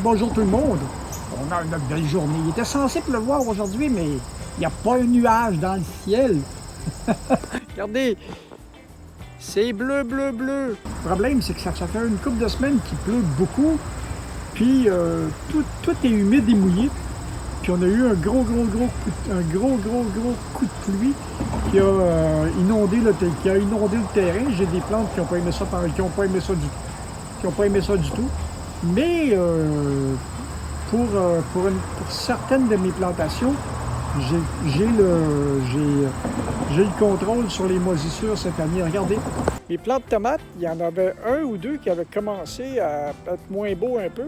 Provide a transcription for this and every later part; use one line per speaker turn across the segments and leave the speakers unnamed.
bonjour tout le monde. On a une belle journée. Il était censé pleuvoir aujourd'hui, mais il n'y a pas un nuage dans le ciel. Regardez, c'est bleu, bleu, bleu. Le problème, c'est que ça fait une couple de semaines qu'il pleut beaucoup, puis tout est humide et mouillé. Puis on a eu un gros coup de pluie qui a inondé le terrain. J'ai des plantes qui n'ont pas aimé ça, du tout. Mais pour certaines de mes plantations, j'ai le contrôle sur les moisissures cette année. Regardez, mes plantes de tomates, il y en avait un ou deux qui avaient commencé à être moins beaux un peu.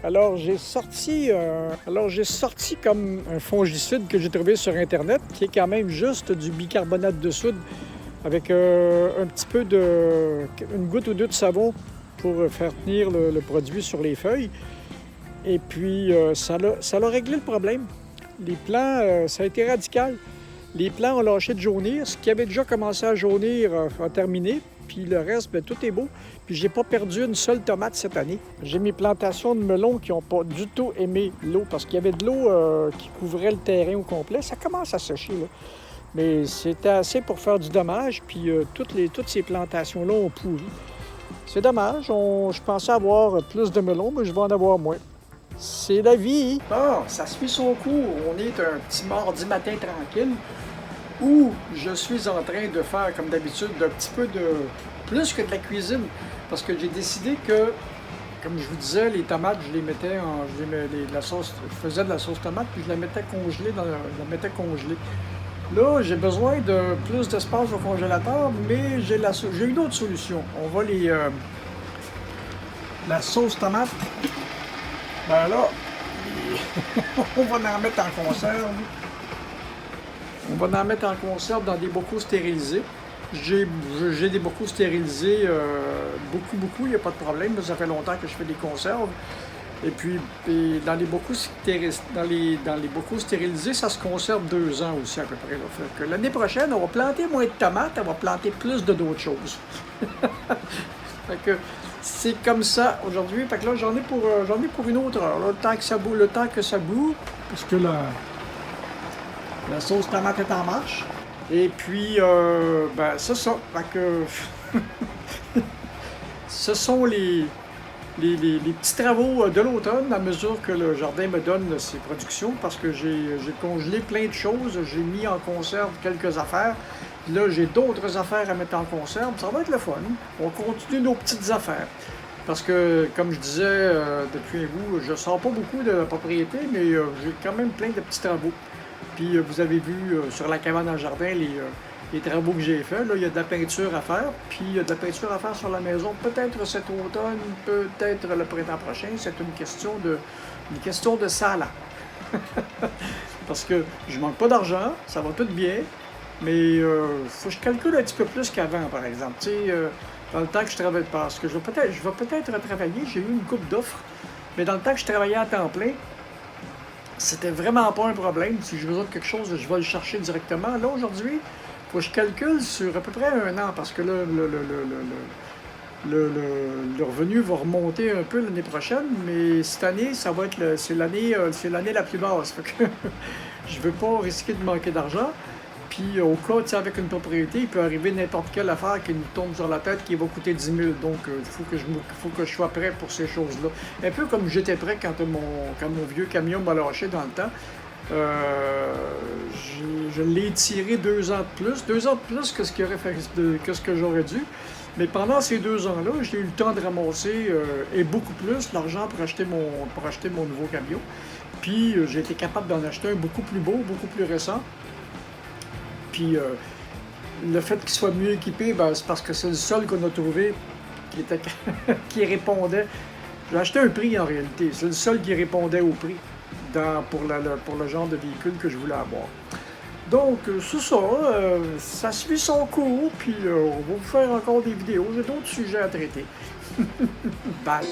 Alors j'ai sorti comme un fongicide que j'ai trouvé sur Internet, qui est quand même juste du bicarbonate de soude avec un petit peu une goutte ou deux de savon pour faire tenir le produit sur les feuilles. Et puis ça a réglé le problème. Les plants, ça a été radical. Les plants ont lâché de jaunir. Ce qui avait déjà commencé à jaunir a terminé. Puis le reste, bien, tout est beau. Puis j'ai pas perdu une seule tomate cette année. J'ai mes plantations de melons qui n'ont pas du tout aimé l'eau parce qu'il y avait de l'eau qui couvrait le terrain au complet. Ça commence à sécher, là. Mais c'était assez pour faire du dommage. Puis toutes ces plantations-là ont pourri. C'est dommage. Je pensais avoir plus de melons, mais je vais en avoir moins. C'est la vie. Bon, ça suit son cours. On est un petit mardi matin tranquille où je suis en train de faire, comme d'habitude, un petit peu de plus que de la cuisine. Parce que j'ai décidé que, comme je vous disais, les tomates, je les mettais la sauce, je faisais de la sauce tomate, puis je la mettais congelée congelée. Là, j'ai besoin de plus d'espace au congélateur, mais j'ai une autre solution. On va la sauce tomate. Ben là, on va en mettre en conserve. On va en mettre en conserve dans des bocaux stérilisés. J'ai des bocaux stérilisés, beaucoup, il n'y a pas de problème. Ça fait longtemps que je fais des conserves. Et puis, dans les bocaux stérilisés, ça se conserve 2 ans aussi à peu près. Fait que l'année prochaine, on va planter moins de tomates, on va planter plus d'autres choses. Fait que c'est comme ça aujourd'hui. Fait que là, j'en ai pour une autre heure. Là, le temps que ça boue, parce que la sauce tomate est en marche. Et puis, c'est ça. Fait que ce sont les petits travaux de l'automne à mesure que le jardin me donne ses productions parce que j'ai congelé plein de choses. J'ai mis en conserve quelques affaires. Là, j'ai d'autres affaires à mettre en conserve. Ça va être le fun. On continue nos petites affaires. Parce que, comme je disais depuis un bout, je ne sors pas beaucoup de la propriété, mais j'ai quand même plein de petits travaux. Puis vous avez vu sur la cabane à jardin les travaux que j'ai faits. Là, il y a de la peinture à faire. Puis il y a de la peinture à faire sur la maison. Peut-être cet automne, peut-être le printemps prochain. C'est une question de salade. Parce que je manque pas d'argent, ça va tout bien. Mais faut que je calcule un petit peu plus qu'avant, par exemple. Tu sais, dans le temps que je travaille, parce que je vais peut-être retravailler. J'ai eu une couple d'offres. Mais dans le temps que je travaillais à temps plein, c'était vraiment pas un problème. Si j'ai besoin de quelque chose, je vais le chercher directement. Là, aujourd'hui, il faut que je calcule sur à peu près 1 an, parce que là, le revenu va remonter un peu l'année prochaine, mais cette année, c'est l'année la plus basse. Fait que je ne veux pas risquer de manquer d'argent. Puis au cas, tu sais, avec une propriété, il peut arriver n'importe quelle affaire qui nous tombe sur la tête qui va coûter 10 000. Donc, il faut que je sois prêt pour ces choses-là. Un peu comme j'étais prêt quand mon vieux camion m'a lâché dans le temps. Je l'ai tiré 2 ans de plus. 2 ans de plus que ce que j'aurais dû. Mais pendant ces 2 ans-là, j'ai eu le temps de ramasser et beaucoup plus l'argent pour acheter mon nouveau camion. Puis j'ai été capable d'en acheter un beaucoup plus beau, beaucoup plus récent. Puis le fait qu'il soit mieux équipé, c'est parce que c'est le seul qu'on a trouvé qui répondait. J'ai acheté un prix en réalité. C'est le seul qui répondait au prix pour le genre de véhicule que je voulais avoir. Donc, c'est ça. Ça suit son cours, puis on va vous faire encore des vidéos. J'ai d'autres sujets à traiter. Bye!